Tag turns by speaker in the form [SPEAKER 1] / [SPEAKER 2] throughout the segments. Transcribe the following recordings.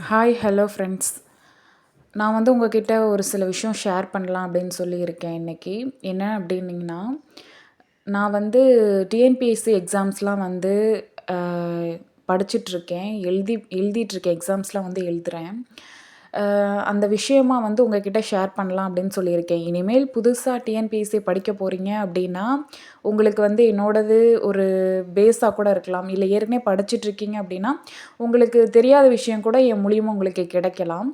[SPEAKER 1] Hi hello friends. நான் வந்து உங்ககிட்ட ஒரு சில விஷயம் ஷேர் பண்ணலாம் அப்படின்னு சொல்லியிருக்கேன் இன்றைக்கி. என்ன அப்படின்னிங்கன்னா, நான் வந்து டிஎன்பிஎஸ்சி எக்ஸாம்ஸ்லாம் வந்து படிச்சிட்ருக்கேன். எழுதிட்டுருக்கேன். எக்ஸாம்ஸ்லாம் வந்து எழுதுறேன். அந்த விஷயமா வந்து உங்ககிட்ட ஷேர் பண்ணலாம் அப்படின்னு சொல்லியிருக்கேன். இனிமேல் புதுசா டிஎன்பிஎஸ்சி படிக்க போகிறீங்க அப்படின்னா, உங்களுக்கு வந்து என்னோடது ஒரு பேஸா கூட இருக்கலாம். இல்லை ஏற்கனவே படிச்சிட்ருக்கீங்க அப்படின்னா, உங்களுக்கு தெரியாத விஷயம் கூட என் மூலியமா உங்களுக்கு கிடைக்கலாம்.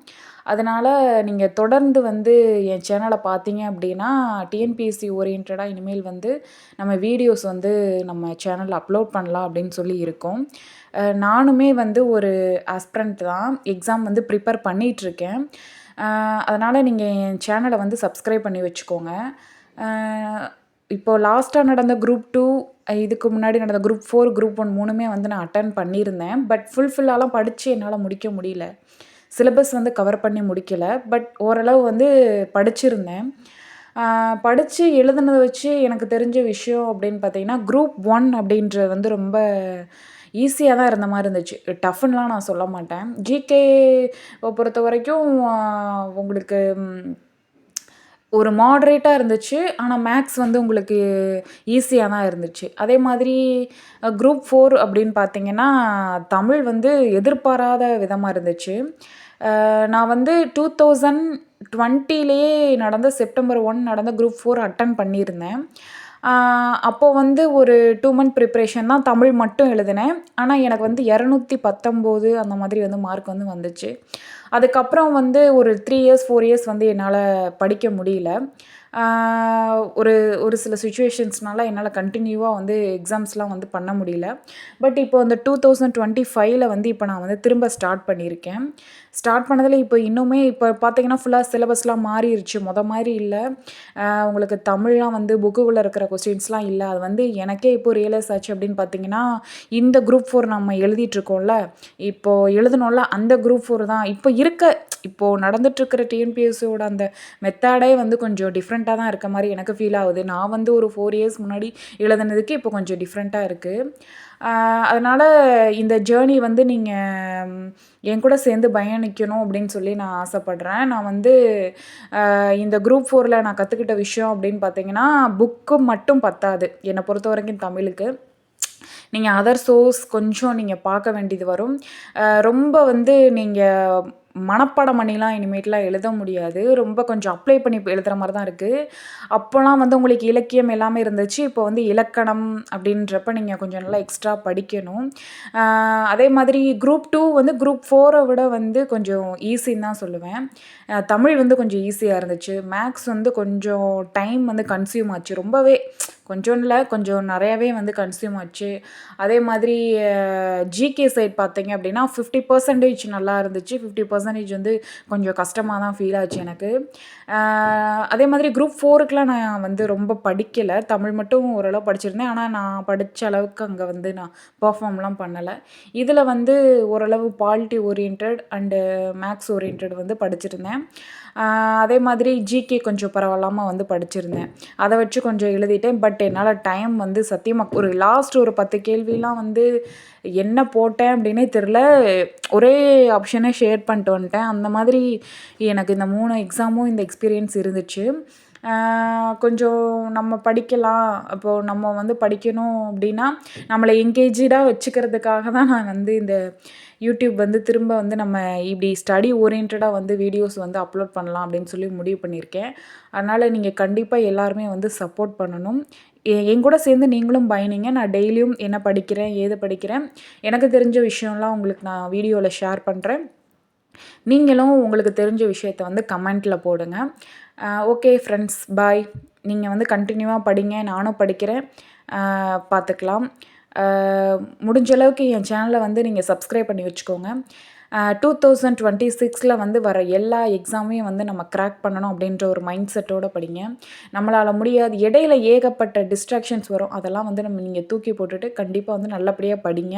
[SPEAKER 1] அதனால நீங்க தொடர்ந்து வந்து என் சேனல பார்த்தீங்க அப்படின்னா, டிஎன்பிஎஸ்சி ஓரியன்டடா இனிமேல் வந்து நம்ம வீடியோஸ் வந்து நம்ம சேனல்ல அப்லோட் பண்ணலாம் அப்படின்னு சொல்லி இருக்கோம். நானுமே வந்து ஒரு ஆஸ்பிரண்ட் தான். எக்ஸாம் வந்து ப்ரிப்பேர் பண்ணிகிட்ருக்கேன். அதனால் நீங்கள் என் சேனலை வந்து சப்ஸ்கிரைப் பண்ணி வச்சுக்கோங்க. இப்போ லாஸ்ட்டாக நடந்த குரூப் 2, இதுக்கு முன்னாடி நடந்த குரூப் 4, குரூப் 1 3மே வந்து நான் அட்டெண்ட் பண்ணியிருந்தேன். பட் ஃபுல்லாலாம் படித்து என்னால் முடிக்க முடியல. சிலபஸ் வந்து கவர் பண்ணி முடிக்கல. பட் ஓரளவு வந்து படிச்சிருந்தேன். படித்து எழுதுனத வச்சு எனக்கு தெரிஞ்ச விஷயம் அப்படின்னு பார்த்தீங்கன்னா, குரூப் 1 அப்படின்றது வந்து ரொம்ப ஈஸியா தான் இருந்த மாரி இருந்துச்சு. டஃப்ன்னுலாம் நான் சொல்ல மாட்டேன். பொறுத்தவரைக்கும் உங்களுக்கு ஒரு மாடரேட்டா இருந்துச்சு. ஆனா மேத்ஸ் வந்து உங்களுக்கு ஈஸியா தான் இருந்துச்சு. அதே மாதிரி குரூப் 4 அப்படின்னு பார்த்தீங்கன்னா, தமிழ் வந்து எதிர்பாராத விதமா இருந்துச்சு. நான் வந்து 2020லேயே நடந்த செப்டம்பர் 1 நடந்த குரூப் 4 அட்டெண்ட் பண்ணியிருந்தேன். அப்போ வந்து ஒரு 2 மந்த் ப்ரிப்பரேஷன் தான் தமிழ் மட்டும் எழுதினேன். ஆனா எனக்கு வந்து 219 அந்த மாதிரி வந்து மார்க் வந்து வந்துச்சு. அதுக்கப்புறம் வந்து ஒரு 3 இயர்ஸ் 4 இயர்ஸ் வந்து என்னால் படிக்க முடியல. ஒரு ஒரு சில சிச்சுவேஷன்ஸ்னால என்னால் கன்டினியூவா வந்து எக்ஸாம்ஸ்லாம் வந்து பண்ண முடியல. பட் இப்போ அந்த 2025ல வந்து இப்போ நான் வந்து திரும்ப ஸ்டார்ட் பண்ணியிருக்கேன். ஸ்டார்ட் பண்ணதில இப்போ இன்னுமே இப்போ பார்த்தீங்கன்னா, ஃபுல்லா சிலபஸ்லாம் மாறிருச்சு. மாரி இல்ல. உங்களுக்கு தமிழ்லாம் வந்து புக்குக்குள்ள இருக்கிற கொஸ்டின்ஸ்லாம் இல்ல. அது வந்து எனக்கே இப்போ ரியலைஸ் ஆச்சு அப்படின்னு பார்த்தீங்கன்னா, இந்த குரூப் 4 நம்ம எழுதிட்டுருக்கோம்ல, இப்போ எழுதுனோம்ல அந்த குரூப் 4 தான். இப்போ நடந்துட்டுருக்கிற டிஎன்பிஎஸ்சியோட அந்த மெத்தடே வந்து கொஞ்சம் டிஃப்ரெண்ட்டா தான் இருக்க மாரி எனக்கு ஃபீல் ஆகுது. நான் வந்து ஒரு 4 இயர்ஸ் முன்னாடி எழுதுனதுக்கு இப்போ கொஞ்சம் டிஃப்ரெண்ட்டா இருக்கு. அதனால இந்த ஜேர்னி வந்து நீங்க என் கூட சேர்ந்து பயணிக்கணும் அப்படின்னு சொல்லி நான் ஆசைப்படுறேன். நான் வந்து இந்த குரூப் 4ல நான் கத்துக்கிட்ட விஷயம் அப்படின்னு பார்த்தீங்கன்னா, புக்கு மட்டும் பத்தாது. என்ன பொறுத்தவரைக்கும் தமிழுக்கு. நீங்க அதர் சோர்ஸ் கொஞ்சம் நீங்க பார்க்க வேண்டியது வரும். ரொம்ப வந்து நீங்க மனப்பாடம் பண்ணிலாம் இனிமேட்டுலாம் எழுத முடியாது. ரொம்ப கொஞ்சம் அப்ளை பண்ணி எழுதுற மாரி தான் இருக்கு. அப்போலாம் வந்து உங்களுக்கு இலக்கியம் எல்லாமே இருந்துச்சு. இப்போ வந்து இலக்கணம் அப்படின்றப்ப நீங்க கொஞ்சம் நல்லா எக்ஸ்ட்ரா படிக்கணும். அதே மாதிரி குரூப் 2 வந்து குரூப் 4 விட வந்து கொஞ்சம் ஈஸின்னு தான் சொல்லுவேன். தமிழ் வந்து கொஞ்சம் ஈஸியா இருந்துச்சு. மேத்ஸ் வந்து கொஞ்சம் டைம் வந்து கன்சியூம் ஆச்சு. ரொம்பவே கொஞ்சம் இல்ல, கொஞ்சம் நெறையாவே வந்து கன்சியூம் ஆச்சு. அதே மாதிரி ஜிகே சைட் பார்த்தீங்க அப்படின்னா, 50% நல்லா இருந்துச்சு. 50% வந்து கொஞ்சம் கஷ்டமா தான் ஃபீல் ஆச்சு எனக்கு. அதே மாதிரி குரூப் 4க்குலாம் நான் வந்து ரொம்ப படிக்கல. தமிழ் மட்டும் ஓரளவு படிச்சிருந்தேன். ஆனா, நான் படிச்ச அளவுக்கு அங்க வந்து நான் பெர்ஃபார்ம்லாம் பண்ணல. இதில வந்து ஓரளவு polity oriented and maths oriented வந்து படிச்சிருந்தேன். அதே மாதிரி ஜிகே கொஞ்சம் பரவாயில்லாம வந்து படிச்சிருந்தேன். அத வச்சு கொஞ்சம் எழுதிட்டேன். பட் என்னால டைம் வந்து சத்தியமா ஒரு லாஸ்ட் ஒரு 10 கேள்விலாம் வந்து என்ன போட்டேன் அப்படின்னே தெரில. ஒரே ஆப்ஷனே ஷேர் பண்ணிட்டு வந்துட்டேன். அந்த மாதிரி எனக்கு இந்த 3 எக்ஸாமும் இந்த எக்ஸ்பீரியன்ஸ் இருந்துச்சு. கொஞ்சம் நம்ம படிக்கலாம். அப்போ நம்ம வந்து படிக்கணும் அப்படின்னா, நம்மள என்கேஜ்டா வச்சுக்கிறதுக்காக தான் நான் வந்து இந்த யூடியூப் வந்து திரும்ப வந்து நம்ம இப்படி ஸ்டடி ஓரியன்டடா வந்து வீடியோஸ் வந்து அப்லோட் பண்ணலாம் அப்படின்னு சொல்லி முடிவு பண்ணியிருக்கேன். அதனால நீங்க கண்டிப்பா எல்லாருமே வந்து சப்போர்ட் பண்ணணும். என் கூட சேர்ந்து நீங்களும் பயணிங்க. நான் டெய்லியும் என்ன படிக்கிறேன், ஏது படிக்கிறேன், எனக்கு தெரிஞ்ச விஷயம்லாம் உங்களுக்கு நான் வீடியோல ஷேர் பண்றேன். நீங்களும் உங்களுக்கு தெரிஞ்ச விஷயத்த வந்து கமெண்ட்ல போடுங்க. ஓகே ஃப்ரெண்ட்ஸ், பாய். நீங்க வந்து கன்டினியூவா படிங்க. நானும் படிக்கிறேன். பார்த்துக்கலாம். முடிஞ்ச அளவுக்கு என் சேனல வந்து நீங்க சப்ஸ்கிரைப் பண்ணி வச்சுக்கோங்க. 2026ல வந்து வர எல்லா எக்ஸாமையும் வந்து நம்ம கிராக் பண்ணணும் அப்படின்ற ஒரு மைண்ட் செட்டோட படிங்க. நம்மளால முடியாது. இடையில ஏகப்பட்ட டிஸ்ட்ராக்ஷன்ஸ் வரும். அதெல்லாம் வந்து நீங்க தூக்கி போட்டுட்டு கண்டிப்பா வந்து நல்லபடியா படிங்க.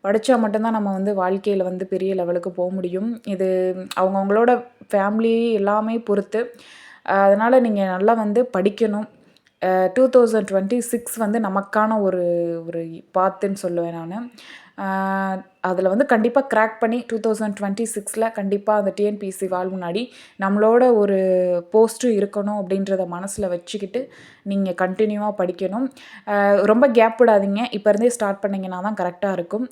[SPEAKER 1] படிச்சா மட்டும் தான் நம்ம வந்து வாழ்க்கையில வந்து பெரிய லெவலுக்கு முடியும். இது அவங்கவங்களோட ஃபேமிலி எல்லாமே பொறுத்து. அதனால நீங்க நல்லா வந்து படிக்கணும். 2026 வந்து நமக்கான ஒரு ஒரு பாத்துன்னு சொல்லுவேன் நானு. அதில் வந்து கண்டிப்பாக கிராக் பண்ணி 2026ல் கண்டிப்பாக அந்த டிஎன்பிஎஸ்சி வாழ் முன்னாடி நம்மளோட ஒரு போஸ்ட்டும் இருக்கணும் அப்படின்றத மனசில் வச்சுக்கிட்டு நீங்கள் கண்டினியூவாக படிக்கணும். ரொம்ப கேப் விடாதீங்க. இப்போ இருந்தே ஸ்டார்ட் பண்ணிங்கன்னா தான் கரெக்டாக இருக்கும்.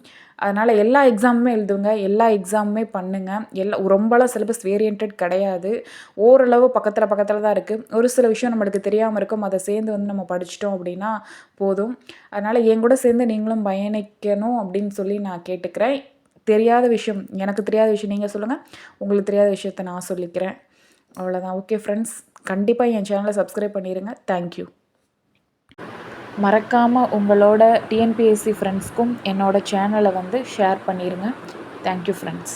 [SPEAKER 1] அதனால் எல்லா எக்ஸாமுமே எழுதுங்க, எல்லா எக்ஸாமுமே பண்ணுங்கள். ரொம்பலாம் சிலபஸ் வேரியன்டட் கிடையாது. ஓரளவு பக்கத்தில் தான் இருக்குது. ஒரு சில விஷயம் நம்மளுக்கு தெரியாமல் இருக்கும். அதை சேர்ந்து வந்து நம்ம படிச்சிட்டோம் அப்படின்னா போதும். அதனால் என் கூட சேர்ந்து நீங்களும் பயணிக்கணும் அப்படின்னு சொல்லி நான் கேட்டுக்கிறேன். தெரியாத விஷயம், எனக்கு தெரியாத விஷயம் நீங்கள் சொல்லுங்கள். உங்களுக்கு தெரியாத விஷயத்த நான் சொல்லிக்கிறேன். அவ்வளோதான். ஓகே ஃப்ரெண்ட்ஸ், கண்டிப்பாக என் சேனலை சப்ஸ்கிரைப் பண்ணிடுங்க. தேங்க்யூ. மறக்காமல் உங்களோட டிஎன்பிஎஸ்சி ஃப்ரெண்ட்ஸ்க்கும் என்னோடய சேனலை வந்து ஷேர் பண்ணிடுங்க. Thank you friends.